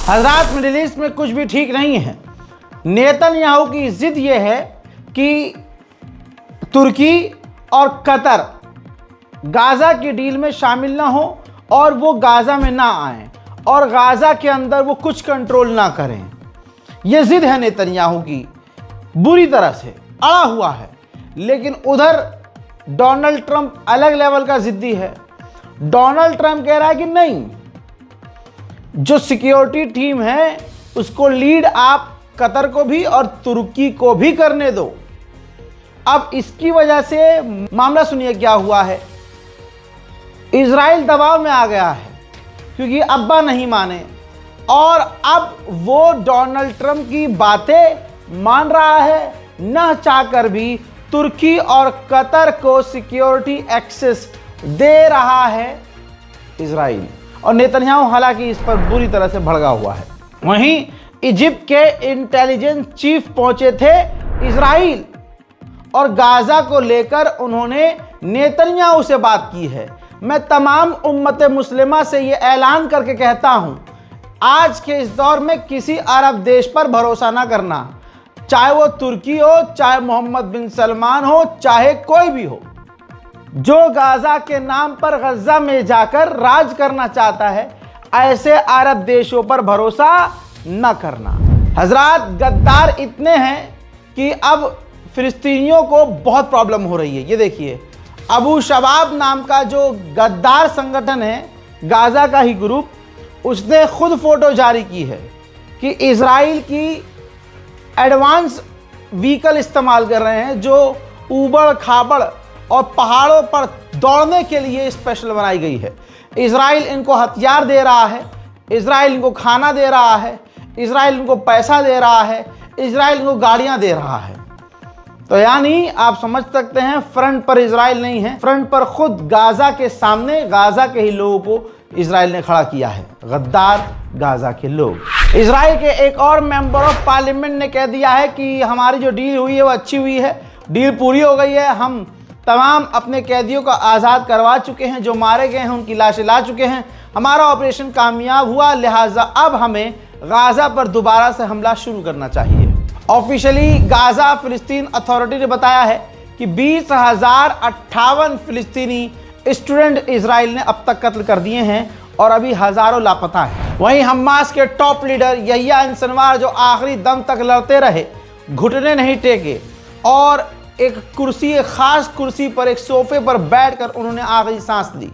हजरात, middle east में कुछ भी ठीक नहीं है। नेतन्याहू की जिद ये है कि तुर्की और कतर गाज़ा की डील में शामिल ना हो और वो गाज़ा में ना आए और गाज़ा के अंदर वो कुछ कंट्रोल ना करें। ये जिद है नेतन्याहू की, बुरी तरह से अड़ा हुआ है। लेकिन उधर डोनाल्ड ट्रंप अलग लेवल का जिद्दी है। डोनाल्ड ट्रंप कह रहा है कि नहीं, जो सिक्योरिटी टीम है उसको लीड आप कतर को भी और तुर्की को भी करने दो। अब इसकी वजह से मामला सुनिए क्या हुआ है। इजराइल दबाव में आ गया है क्योंकि अब्बा नहीं माने और अब वो डोनाल्ड ट्रंप की बातें मान रहा है, न चाहकर भी तुर्की और कतर को सिक्योरिटी एक्सेस दे रहा है इजराइल। और नेतन्याहू हालांकि इस पर बुरी तरह से भड़का हुआ है। वहीं इजिप्ट के इंटेलिजेंस चीफ पहुंचे थे इजराइल और गाज़ा को लेकर उन्होंने नेतन्याहू से बात की है। मैं तमाम उम्मत मुस्लिमा से ये ऐलान करके कहता हूं, आज के इस दौर में किसी अरब देश पर भरोसा ना करना, चाहे वो तुर्की हो, चाहे मोहम्मद बिन सलमान हो, चाहे कोई भी हो। जो गाज़ा के नाम पर गज़ा में जाकर राज करना चाहता है, ऐसे अरब देशों पर भरोसा न करना। हजरात, गद्दार इतने हैं कि अब फिलिस्तीनियों को बहुत प्रॉब्लम हो रही है। ये देखिए, अबू शबाब नाम का जो गद्दार संगठन है, गाज़ा का ही ग्रुप, उसने खुद फोटो जारी की है कि इजराइल की एडवांस व्हीकल इस्तेमाल कर रहे हैं जो ऊबड़ खाबड़ और पहाड़ों पर दौड़ने के लिए स्पेशल बनाई गई है। इजराइल इनको हथियार दे रहा है, इजराइल इनको खाना दे रहा है, इजराइल इनको पैसा दे रहा है, इजराइल इनको गाड़ियां दे रहा है। तो यानी आप समझ सकते हैं, फ्रंट पर इजराइल नहीं है, फ्रंट पर खुद गाज़ा के सामने गाज़ा के ही लोगों को इजराइल ने खड़ा किया है। गद्दार गाज़ा के लोग। इजराइल के एक और मेंबर ऑफ पार्लियामेंट ने कह दिया है कि हमारी जो डील हुई है वो अच्छी हुई है, डील पूरी हो गई है, हम तमाम अपने कैदियों को आज़ाद करवा चुके हैं, जो मारे गए हैं उनकी लाशें ला चुके हैं, हमारा ऑपरेशन कामयाब हुआ, लिहाजा अब हमें गाज़ा पर दोबारा से हमला शुरू करना चाहिए। ऑफिशियली गाज़ा फिलिस्तीन अथॉरिटी ने बताया है कि 20,058 फिलिस्तीनी स्टूडेंट इजराइल ने अब तक कत्ल कर दिए हैं और अभी हज़ारों लापता हैं। वहीं हमास के टॉप लीडर यहिया सिनवार, जो आखिरी दम तक लड़ते रहे, घुटने नहीं टेके और एक कुर्सी, एक खास कुर्सी पर, एक सोफे पर बैठकर उन्होंने आखिरी सांस ली।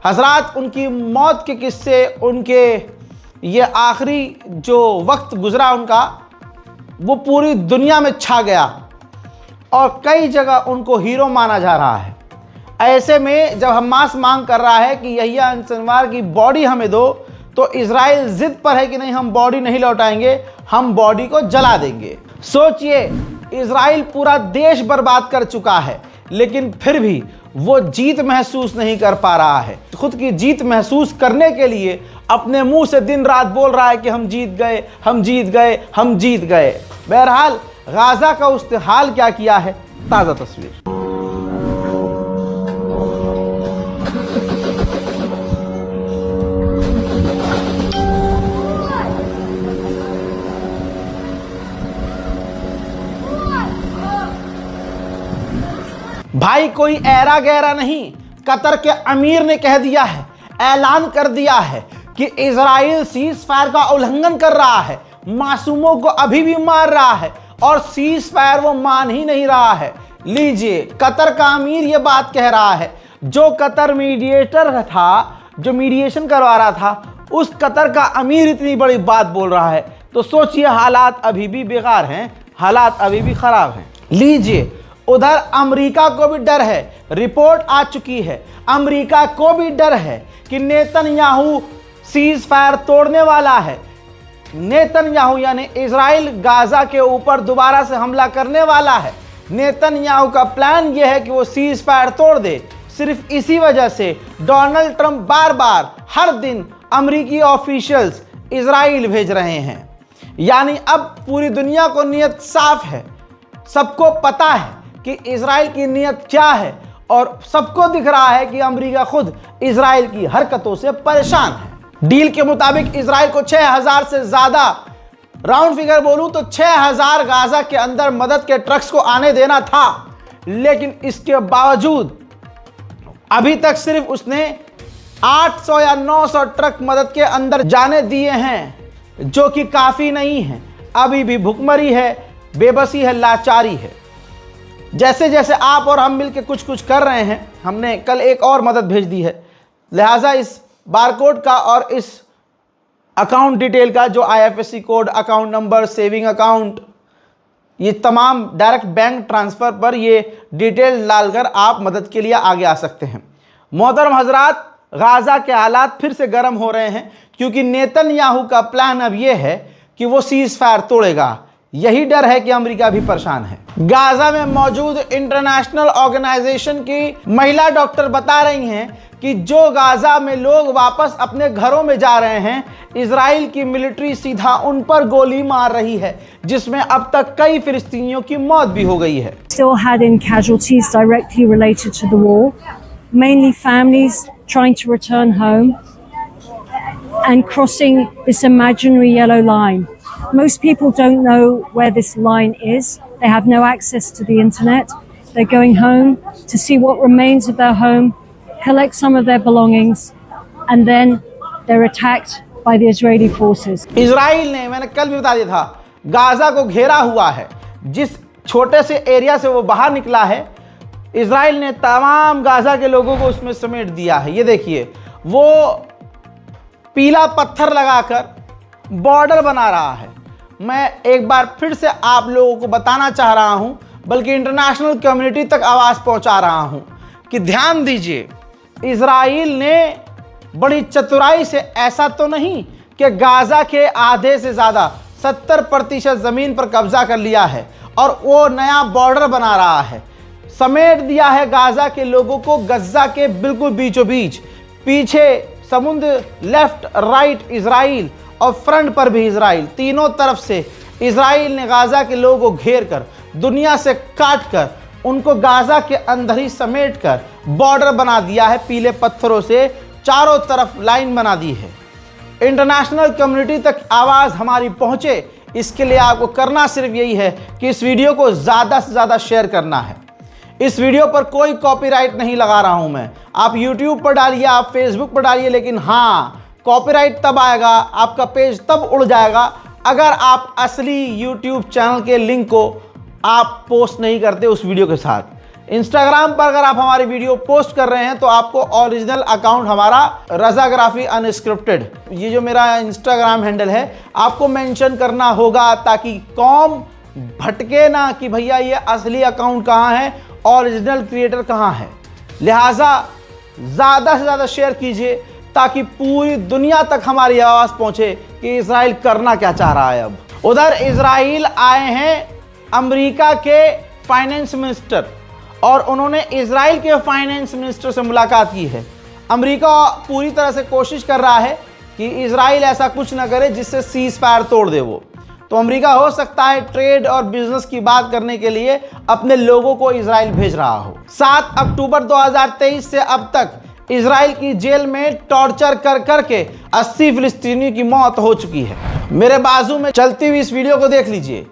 हजरात, उनकी मौत के किस्से, उनके ये आखिरी जो वक्त गुजरा उनका, वो पूरी दुनिया में छा गया और कई जगह उनको हीरो माना जा रहा है। ऐसे में जब हमास मांग कर रहा है कि यहिया सिनवार की बॉडी हमें दो, तो इजराइल जिद पर है कि नहीं, हम बॉडी नहीं लौटाएंगे, हम बॉडी को जला देंगे। सोचिए, इजराइल पूरा देश बर्बाद कर चुका है, लेकिन फिर भी वो जीत महसूस नहीं कर पा रहा है। खुद की जीत महसूस करने के लिए अपने मुंह से दिन रात बोल रहा है कि हम जीत गए, हम जीत गए, हम जीत गए। बहरहाल, गाज़ा का उसने हाल क्या किया है, ताज़ा तस्वीर। भाई, कोई ऐरा गैरा नहीं, कतर के अमीर ने कह दिया है, ऐलान कर दिया है कि इजराइल सीज फायर का उल्लंघन कर रहा है, मासूमों को अभी भी मार रहा है और सीज फायर वो मान ही नहीं रहा है। लीजिए, कतर का अमीर ये बात कह रहा है। जो कतर मीडिएटर था, जो मीडिएशन करवा रहा था, उस कतर का अमीर इतनी बड़ी बात बोल रहा है, तो सोचिए, हालात अभी भी बेकार हैं, हालात अभी भी खराब हैं। लीजिए, उधर अमेरिका को भी डर है, रिपोर्ट आ चुकी है, अमेरिका को भी डर है कि नेतन्याहू सीज फायर तोड़ने वाला है। नेतन्याहू यानी इजराइल गाज़ा के ऊपर दोबारा से हमला करने वाला है। नेतन्याहू का प्लान यह है कि वो सीज फायर तोड़ दे। सिर्फ इसी वजह से डोनाल्ड ट्रंप बार बार हर दिन अमेरिकी ऑफिशियल्स इजराइल भेज रहे हैं। यानी अब पूरी दुनिया को नियत साफ है, सबको पता है कि इजराइल की नीयत क्या है और सबको दिख रहा है कि अमेरिका खुद इजराइल की हरकतों से परेशान है। डील के मुताबिक इजराइल को 6000 से ज्यादा, राउंड फिगर बोलूं तो 6000 गाजा के अंदर मदद के ट्रक्स को आने देना था, लेकिन इसके बावजूद अभी तक सिर्फ उसने 800 या 900 ट्रक मदद के अंदर जाने दिए हैं, जो कि काफी नहीं है। अभी भी भुखमरी है, बेबसी है, लाचारी है। जैसे जैसे आप और हम मिलकर कुछ कुछ कर रहे हैं, हमने कल एक और मदद भेज दी है, लिहाजा इस बारकोड का और इस अकाउंट डिटेल का, जो IFSC code, account number, saving account, ये तमाम डायरेक्ट बैंक ट्रांसफ़र पर ये डिटेल डालकर आप मदद के लिए आगे आ सकते हैं। मोहतरम हजरात, गाज़ा के हालात फिर से गर्म हो रहे हैं, क्योंकि नेतन्याहू का प्लान अब ये है कि वो सीज़ फायर तोड़ेगा। यही डर है कि अमेरिका भी परेशान है। गाज़ा में मौजूद इंटरनेशनल ऑर्गेनाइजेशन की महिला डॉक्टर बता रही हैं कि जो गाज़ा में लोग वापस अपने घरों में जा रहे हैं, इजराइल की मिलिट्री सीधा उन पर गोली मार रही है, जिसमें अब तक कई फिलिस्तीनियों की मौत भी हो गई है। Still had in casualties directly related to the war, mainly families trying to return home and crossing this imaginary yellow line. Most people don't know where this line is. They have no access to the internet. They're going home to see what remains of their home, collect some of their belongings, and then they're attacked by the Israeli forces. Israel ने, मैंने कल भी बता दिया था, Gaza को घेरा हुआ है। जिस छोटे से एरिया से वो बाहर निकला है, इजराइल ने तमाम गाज़ा के लोगों को उसमें समेट दिया है। ये देखिए, वो पीला पत्थर लगाकर बॉर्डर बना रहा है। मैं एक बार फिर से आप लोगों को बताना चाह रहा हूं, बल्कि इंटरनेशनल कम्युनिटी तक आवाज़ पहुंचा रहा हूं कि ध्यान दीजिए, इजराइल ने बड़ी चतुराई से, ऐसा तो नहीं कि गाज़ा के आधे से ज़्यादा 70% ज़मीन पर कब्जा कर लिया है और वो नया बॉर्डर बना रहा है, समेट दिया है गाज़ा के लोगों को गज़ा के बिल्कुल बीचों बीच। पीछे समुद्र, लेफ्ट राइट इजराइल और फ्रंट पर भी इजराइल, तीनों तरफ से इजराइल ने गाज़ा के लोगों को घेर कर, दुनिया से काट कर, उनको गाज़ा के अंदर ही समेट कर बॉर्डर बना दिया है। पीले पत्थरों से चारों तरफ लाइन बना दी है। इंटरनेशनल कम्युनिटी तक आवाज़ हमारी पहुँचे, इसके लिए आपको करना सिर्फ यही है कि इस वीडियो को ज़्यादा से ज़्यादा शेयर करना है। इस वीडियो पर कोई कॉपीराइट नहीं लगा रहा हूं मैं। आप YouTube पर डालिए, आप Facebook पर डालिए, लेकिन हाँ, कॉपीराइट तब आएगा, आपका पेज तब उड़ जाएगा अगर आप असली YouTube चैनल के लिंक को आप पोस्ट नहीं करते उस वीडियो के साथ। इंस्टाग्राम पर अगर आप हमारी वीडियो पोस्ट कर रहे हैं तो आपको ओरिजिनल अकाउंट हमारा रज़ाग्राफी अनस्क्रिप्टेड, ये जो मेरा इंस्टाग्राम हैंडल है, आपको मेंशन करना होगा, ताकि कौम भटके ना कि भैया ये असली अकाउंट कहाँ है, ओरिजिनल क्रिएटर कहाँ है। लिहाजा ज़्यादा से ज़्यादा शेयर कीजिए, ताकि पूरी दुनिया तक हमारी आवाज़ पहुँचे कि इजराइल करना क्या चाह रहा है। अब उधर इजराइल आए हैं अमेरिका के फाइनेंस मिनिस्टर, और उन्होंने इजराइल के फाइनेंस मिनिस्टर से मुलाकात की है। अमेरिका पूरी तरह से कोशिश कर रहा है कि इजराइल ऐसा कुछ ना करे जिससे सीज फायर तोड़ दे वो। तो अमेरिका हो सकता है ट्रेड और बिजनेस की बात करने के लिए अपने लोगों को इजराइल भेज रहा हो। 7 अक्टूबर 2023 से अब तक इजराइल की जेल में टॉर्चर कर करके 80 फिलिस्तीनी की मौत हो चुकी है। मेरे बाजू में चलती हुई इस वीडियो को देख लीजिए।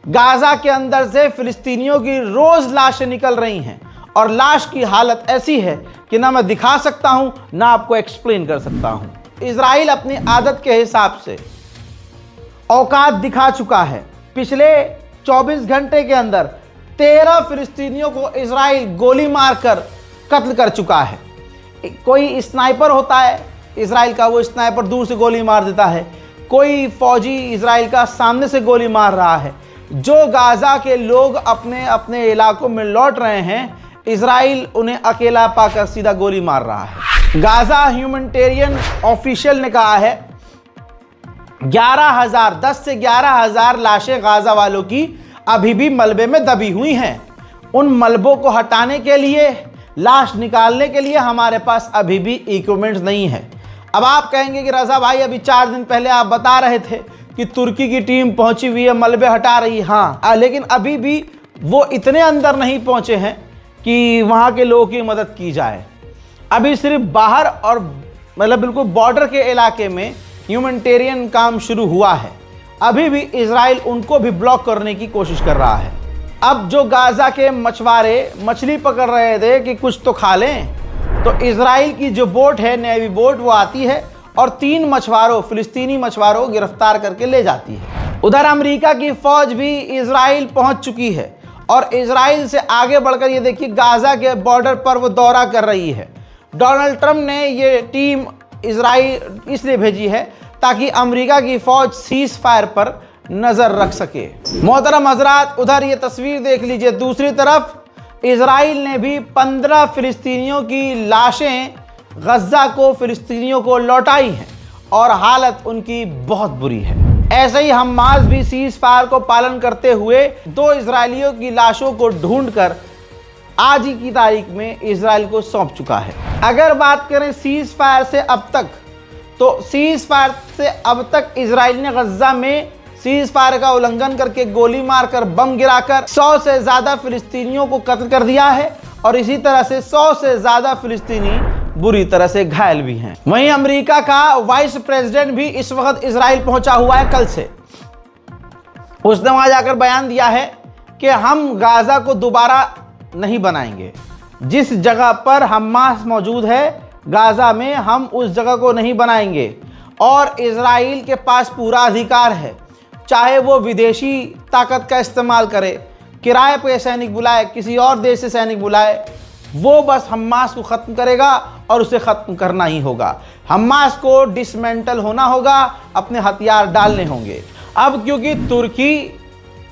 गाज़ा के अंदर से फिलिस्तीनियों की रोज लाशें निकल रही हैं, और लाश की हालत ऐसी है कि ना मैं दिखा सकता हूं ना आपको एक्सप्लेन कर सकता हूं। इजराइल अपनी आदत के हिसाब से औकात दिखा चुका है। पिछले 24 घंटे के अंदर 13 फिलिस्तीनियों को इजराइल गोली मारकर कत्ल कर चुका है। कोई स्नाइपर होता है इजराइल का, वो स्नाइपर दूर से गोली मार देता है। कोई फौजी इजराइल का सामने से गोली मार रहा है। जो गाज़ा के लोग अपने अपने इलाकों में लौट रहे हैं, इजराइल उन्हें अकेला पाकर सीधा गोली मार रहा है। गाज़ा ह्यूमैनिटेरियन ऑफिशियल ने कहा है 10 से 11,000 लाशें गाज़ा वालों की अभी भी मलबे में दबी हुई हैं। उन मलबों को हटाने के लिए, लाश निकालने के लिए हमारे पास अभी भी इक्विपमेंट्स नहीं है। अब आप कहेंगे कि रज़ा भाई, अभी 4 दिन पहले आप बता रहे थे कि तुर्की की टीम पहुंची हुई है, मलबे हटा रही है। हाँ, लेकिन अभी भी वो इतने अंदर नहीं पहुंचे हैं कि वहाँ के लोगों की मदद की जाए। अभी सिर्फ बाहर और मतलब बिल्कुल बॉर्डर के इलाके में ह्यूमैनिटेरियन काम शुरू हुआ है। अभी भी इजराइल उनको भी ब्लॉक करने की कोशिश कर रहा है। अब जो गाजा के मछुआरे मछली पकड़ रहे थे कि कुछ तो खा लें, तो इजराइल की जो बोट है, नेवी बोट, वो आती है और 3 मछुआरों, फिलिस्तीनी मछुआरों को गिरफ्तार करके ले जाती है। उधर अमेरिका की फौज भी इजराइल पहुंच चुकी है और इजराइल से आगे बढ़कर ये देखिए गाजा के बॉर्डर पर वो दौरा कर रही है। डोनाल्ड ट्रंप ने ये टीम इजराइल इसलिए भेजी है ताकि अमेरिका की फौज सीज फायर पर नजर रख सके। मोहतरम हजरात, उधर ये तस्वीर देख लीजिए। दूसरी तरफ इजराइल ने भी 15 फिलिस्तीनियों की लाशें गज्जा को, फिलिस्तीनियों को लौटाई हैं और हालत उनकी बहुत बुरी है। ऐसे ही हमास भी सीज फायर को पालन करते हुए 2 इजरायलियों की लाशों को ढूंढकर आज ही की तारीख में इजराइल को सौंप चुका है। अगर बात करें सीज फायर से अब तक, तो सीज फायर से अब तक इजराइल ने गज्जा में सीज फायर का उल्लंघन करके, गोली मारकर, बम गिराकर 100 से ज़्यादा फिलिस्तीनियों को कत्ल कर दिया है और इसी तरह से 100 से ज़्यादा फिलिस्तीनी बुरी तरह से घायल भी हैं। वहीं अमेरिका का वाइस प्रेसिडेंट भी इस वक्त इजराइल पहुंचा हुआ है कल से। उसने वहां जाकर बयान दिया है कि हम गाजा को दोबारा नहीं बनाएंगे। जिस जगह पर हमास मौजूद है गाजा में, हम उस जगह को नहीं बनाएंगे और इजराइल के पास पूरा अधिकार है, चाहे वो विदेशी ताकत का इस्तेमाल करे, किराए पे सैनिक बुलाए, किसी और देश से सैनिक बुलाए, वो बस हमास को ख़त्म करेगा और उसे ख़त्म करना ही होगा। हमास को डिसमेंटल होना होगा, अपने हथियार डालने होंगे। अब क्योंकि तुर्की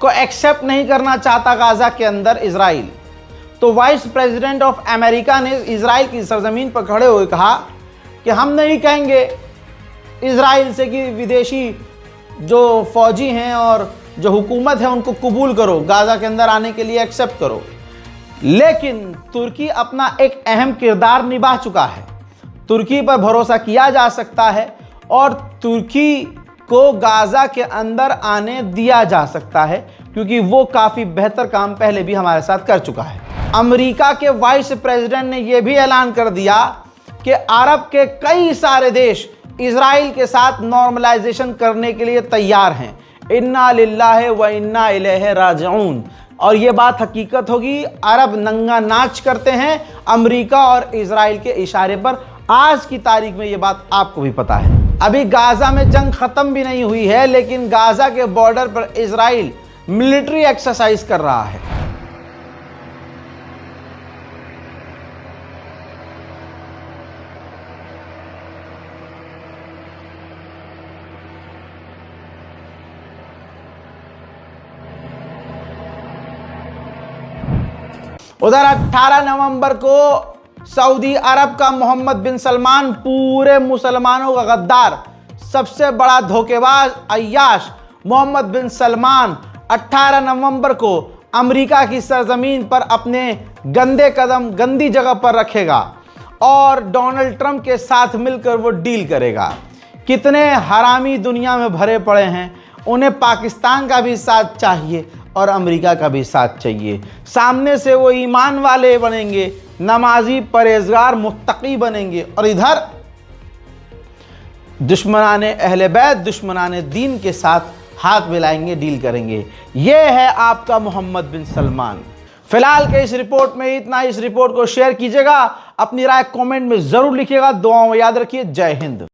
को एक्सेप्ट नहीं करना चाहता गाजा के अंदर इजराइल, तो वाइस प्रेसिडेंट ऑफ अमेरिका ने इजराइल की सरजमीन पर खड़े हुए कहा कि हम नहीं कहेंगे इजराइल से कि विदेशी जो फौजी हैं और जो हुकूमत है उनको कबूल करो, गाजा के अंदर आने के लिए एक्सेप्ट करो। लेकिन तुर्की अपना एक अहम किरदार निभा चुका है। तुर्की पर भरोसा किया जा सकता है और तुर्की को गाजा के अंदर आने दिया जा सकता है क्योंकि वो काफ़ी बेहतर काम पहले भी हमारे साथ कर चुका है। अमेरिका के वाइस प्रेसिडेंट ने यह भी ऐलान कर दिया कि अरब के कई सारे देश इजराइल के साथ नॉर्मलाइजेशन करने के लिए तैयार हैं। इन्ना लिल्लाहि व इन्ना इलैहि राजिऊन। और ये बात हकीकत होगी। अरब नंगा नाच करते हैं अमेरिका और इजराइल के इशारे पर। आज की तारीख में ये बात आपको भी पता है। अभी गाजा में जंग ख़त्म भी नहीं हुई है, लेकिन गाजा के बॉर्डर पर इजराइल मिलिट्री एक्सरसाइज कर रहा है। उधर 18 नवंबर को सऊदी अरब का मोहम्मद बिन सलमान, पूरे मुसलमानों का गद्दार, सबसे बड़ा धोखेबाज अय्याश मोहम्मद बिन सलमान 18 नवंबर को अमेरिका की सरजमीन पर अपने गंदे कदम गंदी जगह पर रखेगा और डोनाल्ड ट्रंप के साथ मिलकर वो डील करेगा। कितने हरामी दुनिया में भरे पड़े हैं, उन्हें पाकिस्तान का भी साथ चाहिए और अमेरिका का भी साथ चाहिए। सामने से वो ईमान वाले बनेंगे, नमाजी, परहेजगार, मुत्तकी बनेंगे और इधर दुश्मनाने अहले बैत, दुश्मनाने दीन के साथ हाथ मिलाएंगे, डील करेंगे। ये है आपका मोहम्मद बिन सलमान। फिलहाल के इस रिपोर्ट में इतना। इस रिपोर्ट को शेयर कीजिएगा, अपनी राय कमेंट में ज़रूर लिखिएगा, दुआओं में याद रखिए। जय हिंद।